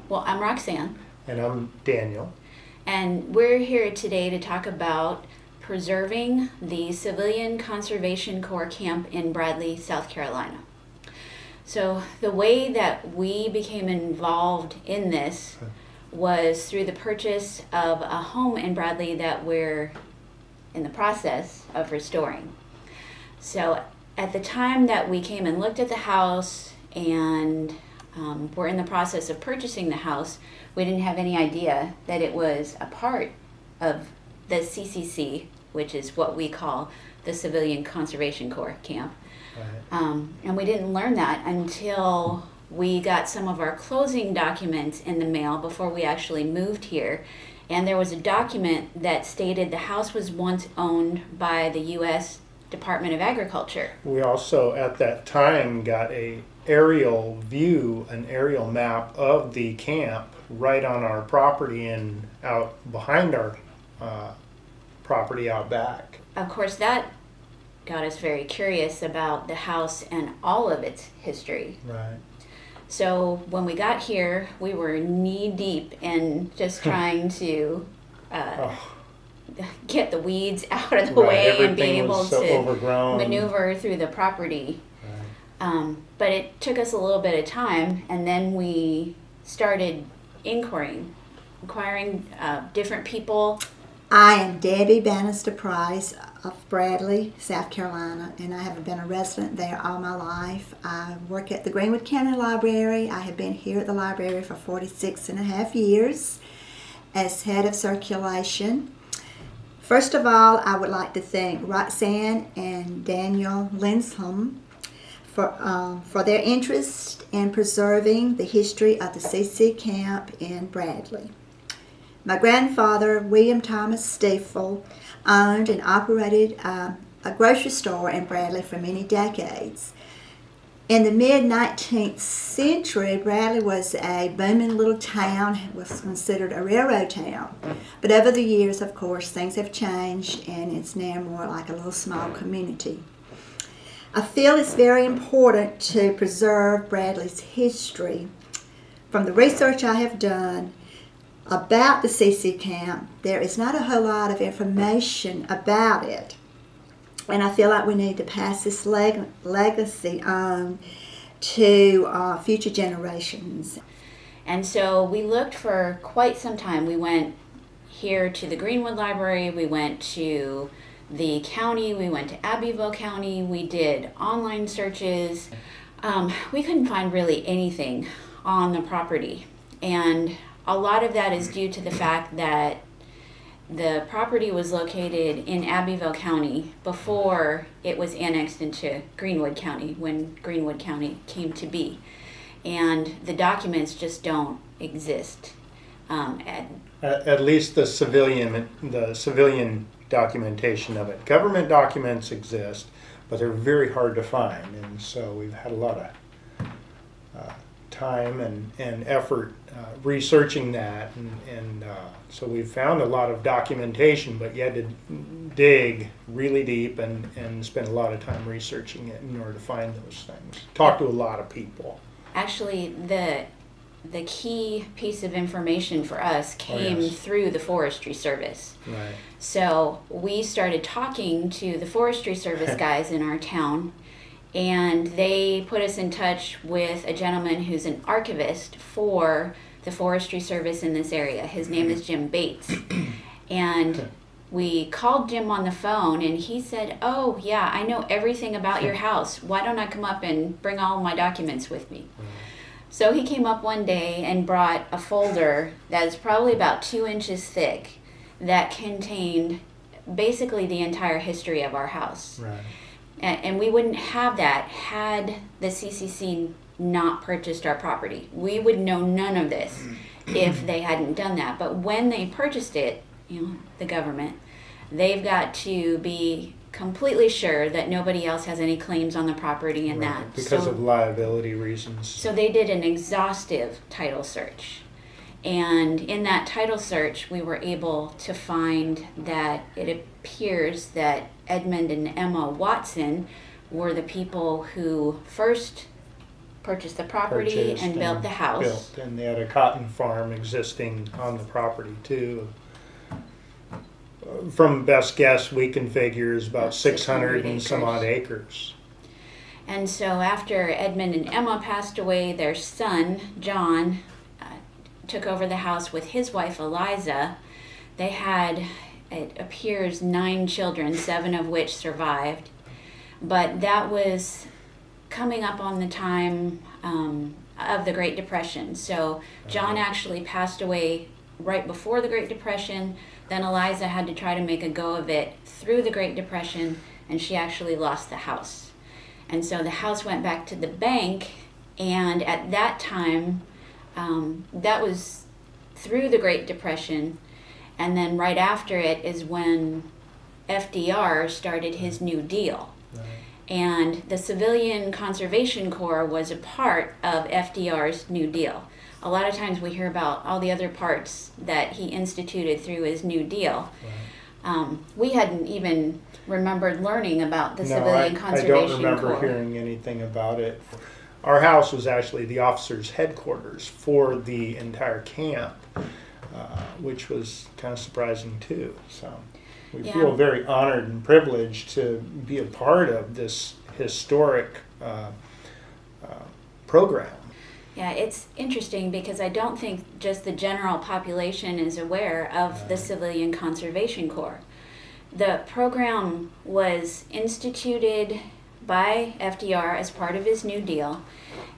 Well, I'm Roxanne, And I'm Daniel. and we're here today to talk about preserving the Civilian Conservation Corps camp in Bradley, South Carolina. So, the way that we became involved in this was through the purchase of a home in Bradley that we're in the process of restoring. So, at the time that we came and looked at the house and we're in the process of purchasing the house, we didn't have any idea that it was a part of the CCC, which is what we call the Civilian Conservation Corps camp. Right. And we didn't learn that until we got some of our closing documents in the mail before we actually moved here. And there was a document that stated the house was once owned by the U.S. Department of Agriculture. We also, at that time, got an aerial map of the camp right on our property and out behind our property out back. Of course, that got us very curious about the house and all of its history. Right. So when we got here, we were knee deep in just trying to get the weeds out of the way and be Everything able was so to overgrown. maneuver through the property. Right. But it took us a little bit of time, and then we started inquiring different people. I am Debbie Bannister Price of Bradley, South Carolina, and I have been a resident there all my life. I work at the Greenwood County Library. I have been here at the library for 46 and a half years as head of circulation. First of all, I would like to thank Roxanne and Daniel Lindstrom for their interest in preserving the history of the CC camp in Bradley. My grandfather, William Thomas Stiefel, owned and operated a grocery store in Bradley for many decades. In the mid-19th century, Bradley was a booming little town. It was considered a railroad town. But over the years, of course, things have changed, and it's now more like a little small community. I feel it's very important to preserve Bradley's history. From the research I have done about the CC camp, there is not a whole lot of information about it. And I feel like we need to pass this legacy on to future generations. And so we looked for quite some time. We went here to the Greenwood Library, we went to the county, we went to Abbeville County, we did online searches. We couldn't find really anything on the property. And a lot of that is due to the fact that the property was located in Abbeville County before it was annexed into Greenwood County, when Greenwood County came to be. And the documents just don't exist. At least the civilian documentation of it. Government documents exist, but they're very hard to find, and so we've had a lot of time and effort researching that, and so we've found a lot of documentation, but you had to dig really deep and spend a lot of time researching it in order to find those things. Talk to a lot of people. Actually, the key piece of information for us came through the Forestry Service. Right. So we started talking to the Forestry Service guys in our town, and they put us in touch with a gentleman who's an archivist for the Forestry Service in this area. His name is Jim Bates. And we called Jim on the phone, and he said, "Oh, yeah, I know everything about your house. Why don't I come up and bring all my documents with me?" So he came up one day and brought a folder that is probably about 2 inches thick that contained basically the entire history of our house. Right. And we wouldn't have that had the CCC not purchased our property. We would know none of this if they hadn't done that. But when they purchased it, the government, they've got to be completely sure that nobody else has any claims on the property and that. Because of liability reasons. So they did an exhaustive title search. And in that title search, we were able to find that it appears that Edmund and Emma Watson were the people who first purchased the property purchased and built the house. built, and they had a cotton farm existing on the property too. From best guess, we can figure is about 600 and some odd acres. And so after Edmund and Emma passed away, their son, John, took over the house with his wife, Eliza. They had, it appears, 9 children, 7 of which survived. But that was coming up on the time of the Great Depression. So John actually passed away right before the Great Depression. Then Eliza had to try to make a go of it through the Great Depression, and she actually lost the house. And so the house went back to the bank, and at that time, that was through the Great Depression, and then right after it is when FDR started his New Deal. Right. And the Civilian Conservation Corps was a part of FDR's New Deal. A lot of times we hear about all the other parts that he instituted through his New Deal. Right. We hadn't even remembered learning about the Civilian Conservation I don't remember Corps. hearing anything about it. Our house was actually the officers' headquarters for the entire camp, which was kind of surprising too. So we Yeah. feel very honored and privileged to be a part of this historic program. Yeah, it's interesting because I don't think just the general population is aware of the Civilian Conservation Corps. The program was instituted by FDR as part of his New Deal,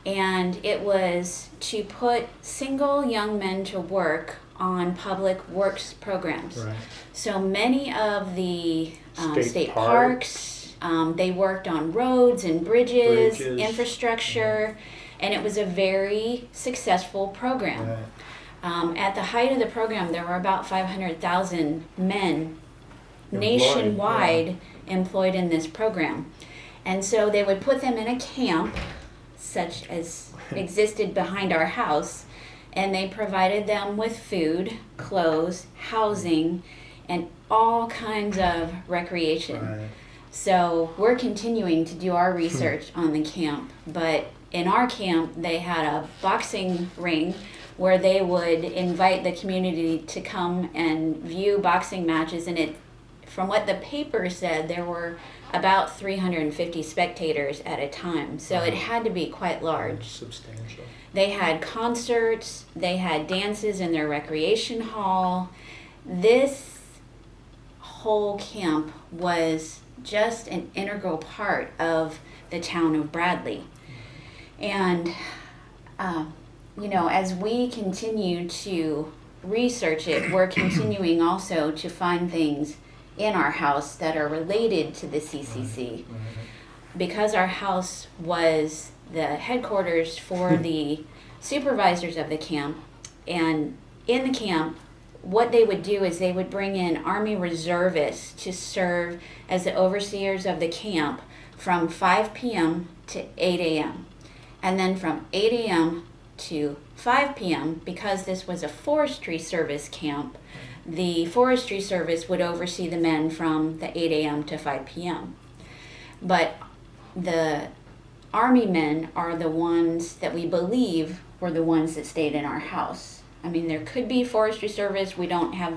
and it was to put single young men to work on public works programs. Right. So many of the state parks. parks, they worked on roads and bridges. Bridges. Infrastructure, and it was a very successful program. Right. At the height of the program, there were about 500,000 men Employed, nationwide employed in this program. And so they would put them in a camp, such as existed behind our house, and they provided them with food, clothes, housing, and all kinds of recreation. Right. So we're continuing to do our research on the camp, but in our camp they had a boxing ring where they would invite the community to come and view boxing matches, and it, from what the paper said, there were about 350 spectators at a time, so it had to be quite large. Substantial. They had concerts, they had dances in their recreation hall. This whole camp was just an integral part of the town of Bradley. And, as we continue to research it, we're continuing also to find things in our house that are related to the CCC. Because our house was the headquarters for the supervisors of the camp, and in the camp, what they would do is they would bring in Army reservists to serve as the overseers of the camp from 5 p.m. to 8 a.m. And then from 8 a.m. to 5 p.m., because this was a forestry service camp, the forestry service would oversee the men from the 8 a.m. to 5 p.m. But the Army men are the ones that we believe were the ones that stayed in our house. I mean, there could be forestry service. We don't have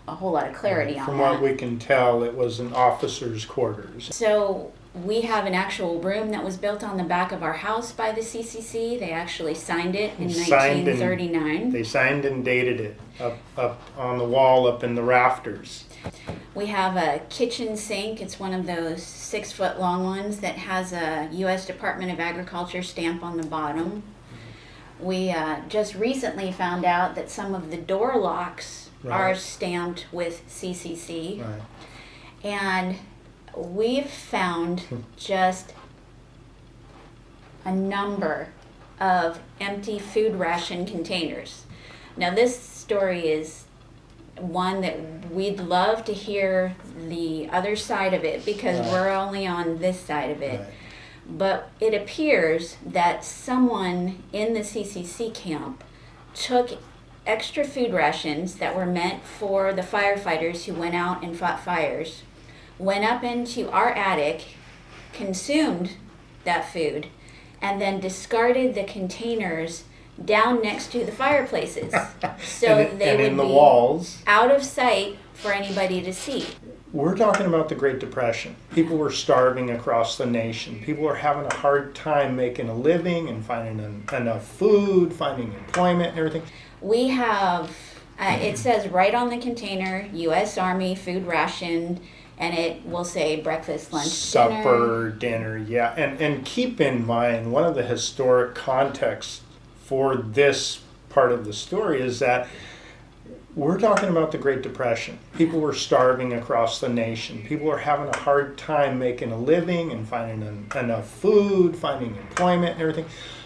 a whole lot of clarity on that. From what we can tell, it was an officer's quarters. So we have an actual room that was built on the back of our house by the CCC. They actually signed it in Signed and- 1939. They signed and dated it up on the wall up in the rafters. We have a kitchen sink. It's one of those 6-foot long ones that has a U.S. Department of Agriculture stamp on the bottom. We just recently found out that some of the door locks are Right. stamped with CCC. Right. And we've found just a number of empty food ration containers. Now, this story is one that we'd love to hear the other side of it, because Right. we're only on this side of it. Right. But it appears that someone in the CCC camp took extra food rations that were meant for the firefighters who went out and fought fires, went up into our attic, consumed that food, and then discarded the containers down next to the fireplaces. So and they would in the be walls. out of sight for anybody to see. We're talking about the Great Depression. People were starving across the nation. People were having a hard time making a living and finding enough food, finding employment and everything. We have, it says right on the container, U.S. Army food ration, and it will say breakfast, lunch, Supper, dinner, yeah. And keep in mind, one of the historic contexts for this part of the story is that we're talking about the Great Depression. People were starving across the nation. People were having a hard time making a living and finding enough food, finding employment and everything.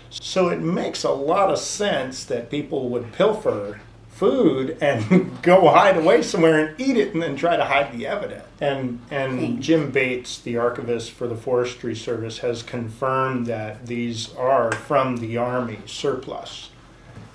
So it makes a lot of sense that people would pilfer food and go hide away somewhere and eat it and then try to hide the evidence. And Jim Bates, the archivist for the Forestry Service, has confirmed that these are from the Army surplus.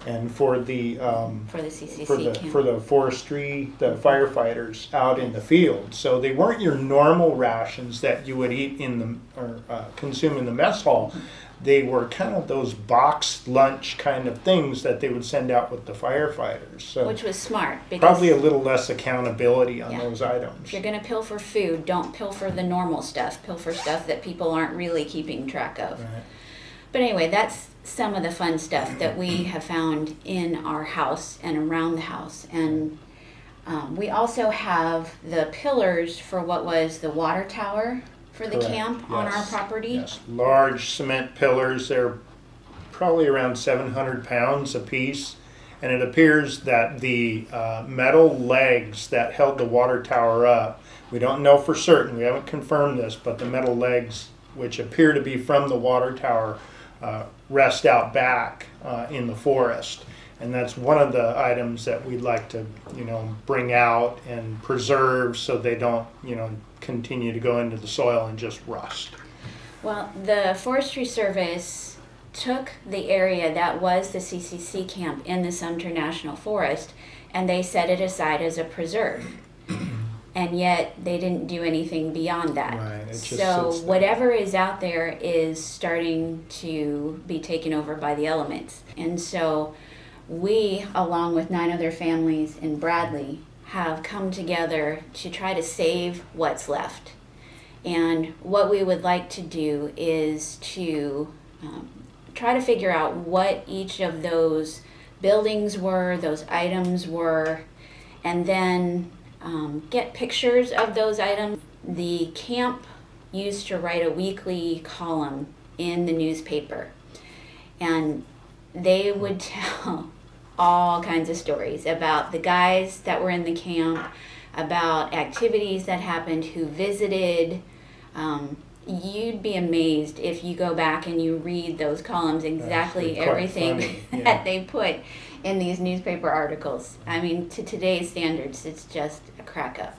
And for the CCC camp. for the forestry, the firefighters out in the field, so they weren't your normal rations that you would eat in the or consume in the mess hall. They were kind of those boxed lunch kind of things that they would send out with the firefighters. So Which was smart. Because probably a little less accountability on those items. if you're going to pilfer food, don't pilfer the normal stuff. Pilfer stuff that people aren't really keeping track of. Right. But anyway, that's some of the fun stuff that we have found in our house and around the house. And we also have the pillars for what was the water tower for the Correct. camp on our Yes. property. Yes, large cement pillars. They're probably around 700 pounds a piece. And it appears that the metal legs that held the water tower up, we don't know for certain, we haven't confirmed this, but the metal legs, which appear to be from the water tower, rest out back in the forest. And that's one of the items that we'd like to, bring out and preserve so they don't, continue to go into the soil and just rust. Well, the Forestry Service took the area that was the CCC camp in the Sumter National Forest and they set it aside as a preserve. And yet they didn't do anything beyond that. Right, it just So sits there. whatever is out there is starting to be taken over by the elements. And so we, along with 9 other families in Bradley, have come together to try to save what's left. And what we would like to do is to try to figure out what each of those buildings were, those items were, and then get pictures of those items. The camp used to write a weekly column in the newspaper, and they would tell all kinds of stories about the guys that were in the camp, about activities that happened, who visited. You'd be amazed if you go back and you read those columns, exactly Actually, quite everything funny, yeah. that they put in these newspaper articles. I mean, to today's standards, it's just a crack up.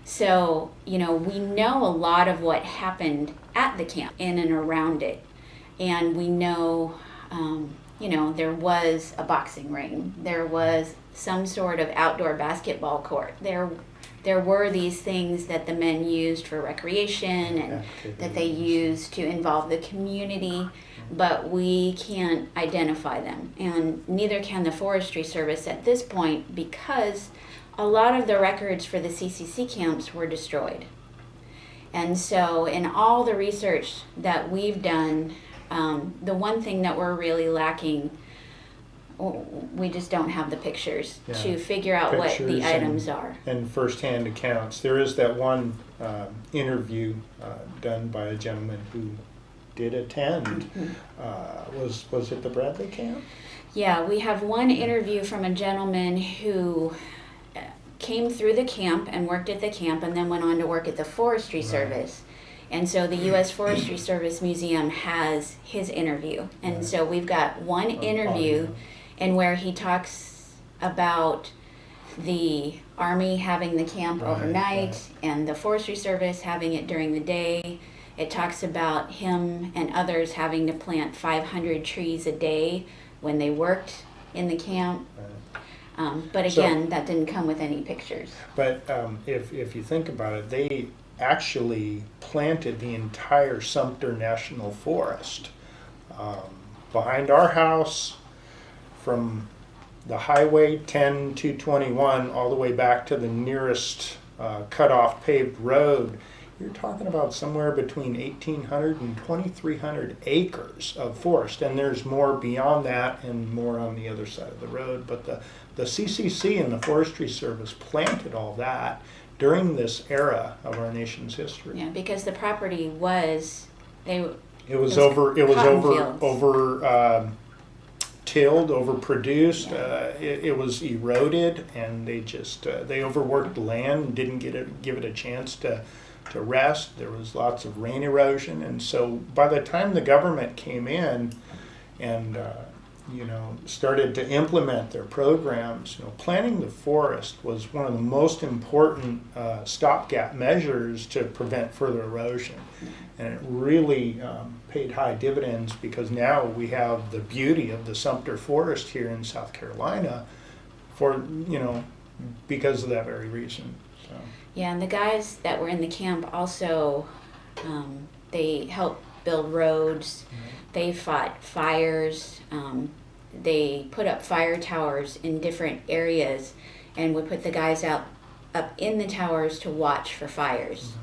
So, we know a lot of what happened at the camp, in and around it. And we know, there was a boxing ring. There was some sort of outdoor basketball court. There were these things that the men used for recreation and that they used to involve the community, but we can't identify them. And neither can the Forestry Service at this point, because a lot of the records for the CCC camps were destroyed. And so in all the research that we've done, the one thing that we're really lacking, we just don't have the pictures to figure out what Pictures the items are. And first-hand accounts. There is that one interview done by a gentleman who did attend. Was it the Bradley camp? Yeah, we have one interview from a gentleman who came through the camp and worked at the camp and then went on to work at the Forestry Service. And so the U.S. Forestry Service Museum has his interview. And so we've got one interview and where he talks about the Army having the camp overnight and the Forestry Service having it during the day. It talks about him and others having to plant 500 trees a day when they worked in the camp. But again, that didn't come with any pictures. But if you think about it, they actually planted the entire Sumter National Forest behind our house, from the highway 10-221 all the way back to the nearest cut-off paved road, you're talking about somewhere between 1,800 and 2,300 acres of forest, and there's more beyond that and more on the other side of the road. But the CCC and the Forestry Service planted all that during this era of our nation's history. Yeah, because the property was, It was Those over cotton fields. tilled, overproduced. It was eroded, and they overworked the land and didn't give it a chance to rest. There was lots of rain erosion, and so by the time the government came in and started to implement their programs, planting the forest was one of the most important stopgap measures to prevent further erosion. And it really paid high dividends, because now we have the beauty of the Sumter Forest here in South Carolina because of that very reason. So. yeah, and the guys that were in the camp also, they helped build roads, they fought fires, they put up fire towers in different areas and would put the guys up in the towers to watch for fires.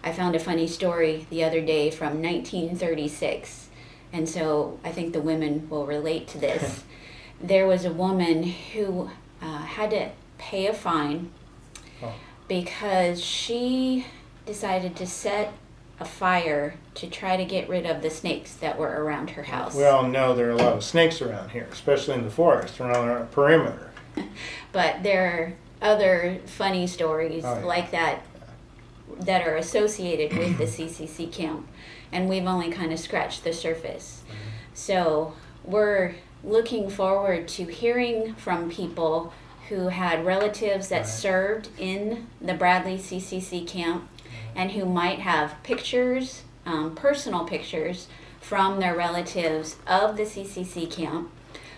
I found a funny story the other day from 1936, and so I think the women will relate to this. There was a woman who had to pay a fine because she decided to set a fire to try to get rid of the snakes that were around her house. We all know there are a lot of snakes around here, especially in the forest around our perimeter. But there are other funny stories Oh, yeah. like that are associated with the CCC camp, and we've only kind of scratched the surface. So we're looking forward to hearing from people who had relatives that served in the Bradley CCC camp and who might have pictures, personal pictures from their relatives of the CCC camp.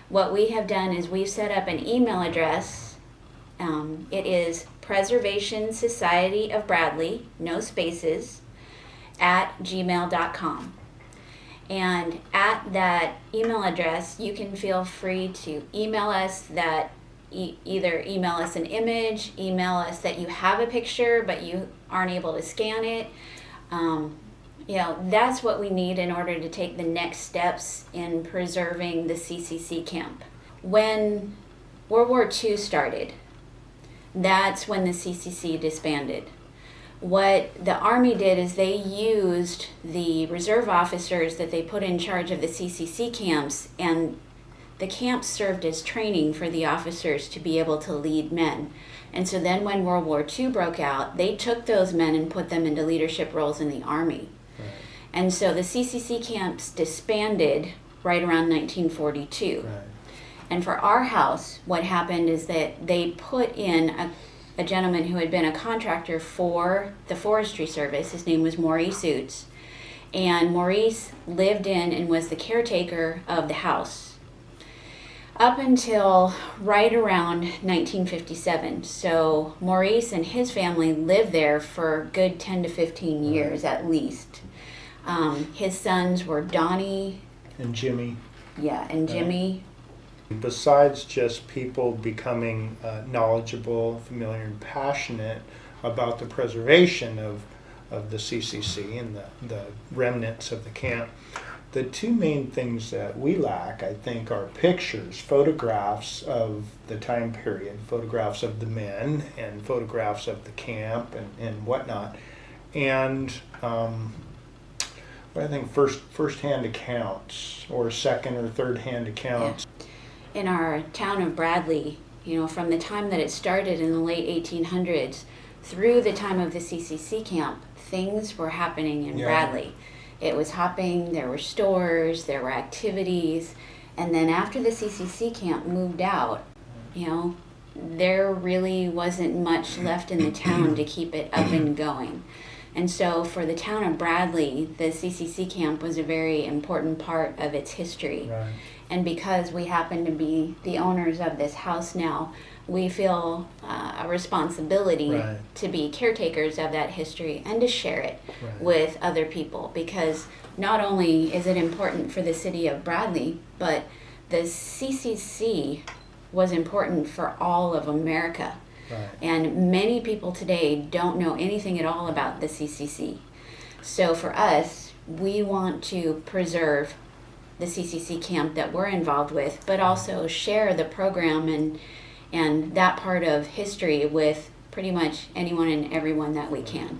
What we have done is we've set up an email address. It is Preservation Society of Bradley, no spaces, @gmail.com. And at that email address, you can feel free to email us that either email us an image, email us that you have a picture but you aren't able to scan it. That's what we need in order to take the next steps in preserving the CCC camp. When World War II started, that's when the CCC disbanded. What the Army did is they used the reserve officers that they put in charge of the CCC camps, and the camps served as training for the officers to be able to lead men. And so then when World War II broke out, they took those men and put them into leadership roles in the Army. Right. And so the CCC camps disbanded right around 1942. Right. And for our house, what happened is that they put in a gentleman who had been a contractor for the Forestry Service. His name was Maurice Oots. And Maurice lived in and was the caretaker of the house up until right around 1957. So Maurice and his family lived there for a good 10 to 15 years at least. His sons were Donnie And Jimmy. and Jimmy. Besides just people becoming knowledgeable, familiar, and passionate about the preservation of the CCC and the remnants of the camp, the two main things that we lack, I think, are pictures, photographs of the time period, photographs of the men, and photographs of the camp and whatnot. And I think first-hand accounts or second or third-hand accounts. In our town of Bradley, from the time that it started in the late 1800s through the time of the CCC camp, things were happening in Bradley. It was hopping, there were stores, there were activities, and then after the CCC camp moved out, there really wasn't much left in the town to keep it up and going. And so for the town of Bradley, the CCC camp was a very important part of its history. Right. And because we happen to be the owners of this house now, we feel a responsibility Right. to be caretakers of that history and to share it Right. with other people, because not only is it important for the city of Bradley, but the CCC was important for all of America. Right. And many people today don't know anything at all about the CCC. So for us, we want to preserve the CCC camp that we're involved with, but also share the program and that part of history with pretty much anyone and everyone that we can.